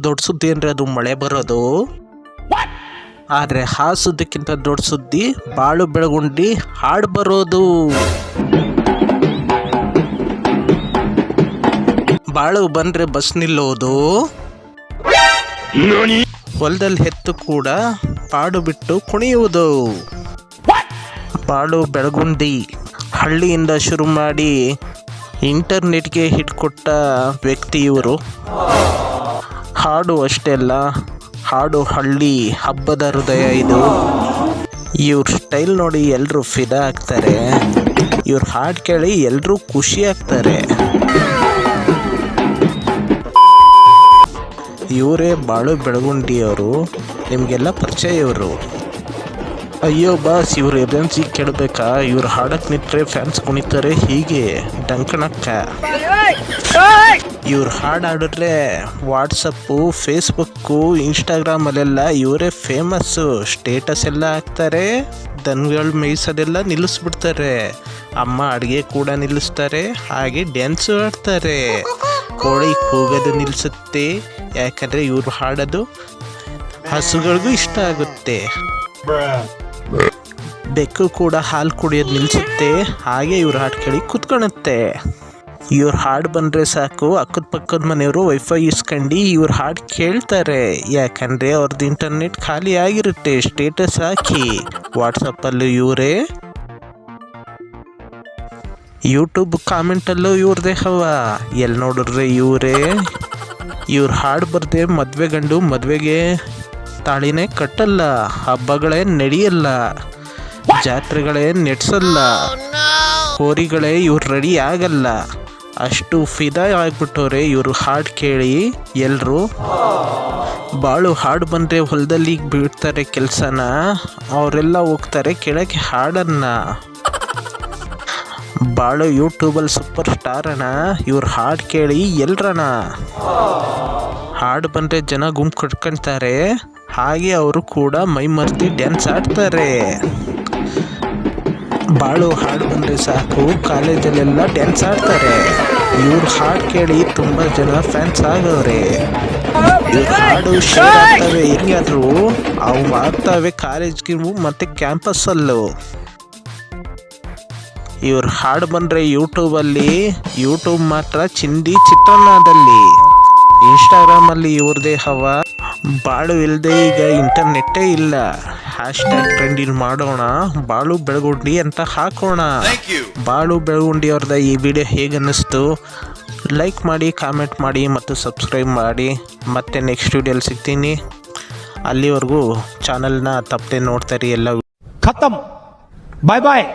ದೊಡ್ಡ ಸುದ್ದಿ ಅಂದ್ರೆ ಅದು ಮಳೆ ಬರೋದು. ಆದರೆ ಆ ಸುದ್ದಿಕ್ಕಿಂತ ದೊಡ್ಡ ಸುದ್ದಿ ಬಾಳು ಬೆಳಗುಂಡಿ ಹಾಡು ಬರೋದು. ಬಾಳು ಬಂದ್ರೆ ಬಸ್ ನಿಲ್ಲೋದು, ಹೊಲದಲ್ಲಿ ಹೆತ್ತು ಕೂಡ ಪಾಡು ಬಿಟ್ಟು ಕುಣಿಯುವುದು. ಬಾಳು ಬೆಳಗುಂಡಿ ಹಳ್ಳಿಯಿಂದ ಶುರು ಮಾಡಿ ಇಂಟರ್ನೆಟ್ಗೆ ಹಿಟ್ ಕೊಟ್ಟ ವ್ಯಕ್ತಿ ಇವರು. ಹಾಡು ಅಷ್ಟೇ ಅಲ್ಲ, ಹಾಡು ಹಳ್ಳಿ ಹಬ್ಬದ ಹೃದಯ ಇದು. ಇವ್ರ ಸ್ಟೈಲ್ ನೋಡಿ ಎಲ್ಲರೂ ಫಿದಾ ಆಗ್ತಾರೆ, ಇವ್ರ ಹಾಡು ಕೇಳಿ ಎಲ್ಲರೂ ಖುಷಿ ಆಗ್ತಾರೆ. ಇವರೇ ಬಾಳು ಬೆಳಗುಂಡಿಯವರು, ನಿಮಗೆಲ್ಲ ಪರಿಚಯ ಇವರು. ಅಯ್ಯೋ ಬಾಸ್, ಇವ್ರ ಎದೆನ್ಸಿ ಕೇಳಬೇಕಾ? ಇವ್ರು ಹಾಡಕ್ಕೆ ನಿಂತರೆ ಫ್ಯಾನ್ಸ್ ಕುಣಿತಾರೆ ಹೀಗೆ ಡಂಕಣಕ್ಕ. ಇವ್ರು ಹಾಡು ಹಾಡಿದ್ರೆ ವಾಟ್ಸಪ್ಪು, ಫೇಸ್ಬುಕ್ಕು, ಇನ್ಸ್ಟಾಗ್ರಾಮಲ್ಲೆಲ್ಲ ಇವರೇ ಫೇಮಸ್ಸು. ಸ್ಟೇಟಸ್ ಎಲ್ಲ ಹಾಕ್ತಾರೆ, ದನಗಳು ಮೇಯಿಸೋದೆಲ್ಲ ನಿಲ್ಲಿಸ್ಬಿಡ್ತಾರೆ, ಅಮ್ಮ ಅಡುಗೆ ಕೂಡ ನಿಲ್ಲಿಸ್ತಾರೆ, ಹಾಗೆ ಡ್ಯಾನ್ಸು ಆಡ್ತಾರೆ. ಕೋಳಿ ಕೂಗೋದು ನಿಲ್ಲಿಸುತ್ತೆ, ಯಾಕಂದರೆ ಇವ್ರು ಹಾಡೋದು ಹಸುಗಳಿಗೂ ಇಷ್ಟ ಆಗುತ್ತೆ. ಬೆಕ್ಕು ಕೂಡ ಹಾಲು ಕುಡಿಯೋದು ನಿಲ್ಲಿಸುತ್ತೆ, ಹಾಗೆ ಇವ್ರ ಹಾಡು ಕೇಳಿ ಕೂತ್ಕೊಳುತ್ತೆ. ಇವ್ರ ಹಾಡು ಬಂದರೆ ಸಾಕು, ಅಕ್ಕದ ಪಕ್ಕದ ಮನೆಯವರು ವೈಫೈ ಇಸ್ಕೊಂಡು ಇವ್ರ ಹಾಡು ಕೇಳ್ತಾರೆ. ಯಾಕಂದರೆ ಅವ್ರದ್ದು ಇಂಟರ್ನೆಟ್ ಖಾಲಿ ಆಗಿರುತ್ತೆ. ಸ್ಟೇಟಸ್ ಹಾಕಿ ವಾಟ್ಸಪ್ಪಲ್ಲೂ ಇವರೇ, ಯೂಟ್ಯೂಬ್ ಕಾಮೆಂಟಲ್ಲೂ ಇವ್ರದೇ ಹವ, ಎಲ್ಲಿ ನೋಡಿದ್ರೆ ಇವರೇ. ಇವ್ರ ಹಾಡು ಬರ್ದೆ ಮದುವೆ ಗಂಡು ಮದುವೆಗೆ ತಾಳಿನೇ ಕಟ್ಟಲ್ಲ, ಹಬ್ಬಗಳೇ ನಡೆಯಲ್ಲ, ಜಾತ್ರೆಗಳೇ ನಡೆಸಲ್ಲ, ಹೋರಿಗಳೇ ಇವ್ರು ರೆಡಿ ಆಗಲ್ಲ. ಅಷ್ಟು ಫಿದಾ ಆಗ್ಬಿಟ್ಟವ್ರೆ ಇವರು ಹಾಡು ಕೇಳಿ ಎಲ್ಲರೂ. ಬಾಳು ಹಾಡು ಬಂದರೆ ಹೊಲದಲ್ಲಿ ಬಿಡ್ತಾರೆ ಕೆಲಸನ, ಅವರೆಲ್ಲ ಹೋಗ್ತಾರೆ ಕೆಳಗೆ ಹಾಡನ್ನು. ಬಾಳು ಯೂಟ್ಯೂಬಲ್ಲಿ ಸೂಪರ್ ಸ್ಟಾರ್ ಅಣ್ಣ, ಇವ್ರ ಹಾಡು ಕೇಳಿ ಎಲ್ರಣ್ಣ. ಹಾಡು ಬಂದರೆ ಜನ ಗುಂಪು ಕಟ್ಕೊಳ್ತಾರೆ, ಹಾಗೆ ಅವರು ಕೂಡ ಮೈ ಮರೆತು ಡ್ಯಾನ್ಸ್ ಆಡ್ತಾರೆ. ಬಾಳು ಹಾಡು ಬಂದರೆ ಸಾಕು, ಕಾಲೇಜಲ್ಲೆಲ್ಲ ಡ್ಯಾನ್ಸ್ ಆಡ್ತಾರೆ. ಇವ್ರ ಹಾಡು ಕೇಳಿ ತುಂಬ ಜನ ಫ್ಯಾನ್ಸ್ ಆಗವ್ರೆ. ಇವ್ರ ಹಾಡು ಶೇರ್ ಆಗ್ತವೆ, ಹೆಂಗಾದ್ರು ಅವು ಆಗ್ತವೆ ಕಾಲೇಜ್ಗೆ ಮತ್ತು ಕ್ಯಾಂಪಸ್ಸಲ್ಲೂ. ಇವ್ರ ಹಾಡು ಬಂದರೆ ಯೂಟ್ಯೂಬ್ ಮಾತ್ರ ಚಿಂದಿ ಚಿತ್ರಾನ್ನದಲ್ಲಿ. ಇನ್ಸ್ಟಾಗ್ರಾಮಲ್ಲಿ ಇವ್ರದೇ ಹವ. ಬಾಳು ಇಲ್ಲದೆ ಈಗ ಇಂಟರ್ನೆಟ್ಟೇ ಇಲ್ಲ. ಹ್ಯಾಶ್ಟ್ಯಾಗ್ ಟ್ರೆಂಡಿಂಗ್ ಮಾಡೋಣ, ಬಾಳು ಬೆಳಗುಂಡಿ ಅಂತ ಹಾಕೋಣ. ಬಾಳು ಬೆಳಗುಂಡಿ ಅವ್ರದ ಈ ವಿಡಿಯೋ ಹೇಗೆ ಅನ್ನಿಸ್ತು ಲೈಕ್ ಮಾಡಿ, ಕಾಮೆಂಟ್ ಮಾಡಿ ಮತ್ತು ಸಬ್ಸ್ಕ್ರೈಬ್ ಮಾಡಿ. ಮತ್ತೆ ನೆಕ್ಸ್ಟ್ ವಿಡಿಯೋಲಿ ಸಿಗ್ತೀನಿ. ಅಲ್ಲಿವರೆಗೂ ಚಾನಲ್ನ ತಪ್ಪದೆ ನೋಡ್ತಾರೆ ಎಲ್ಲ. ಖತಮ್, ಬಾಯ್ ಬಾಯ್.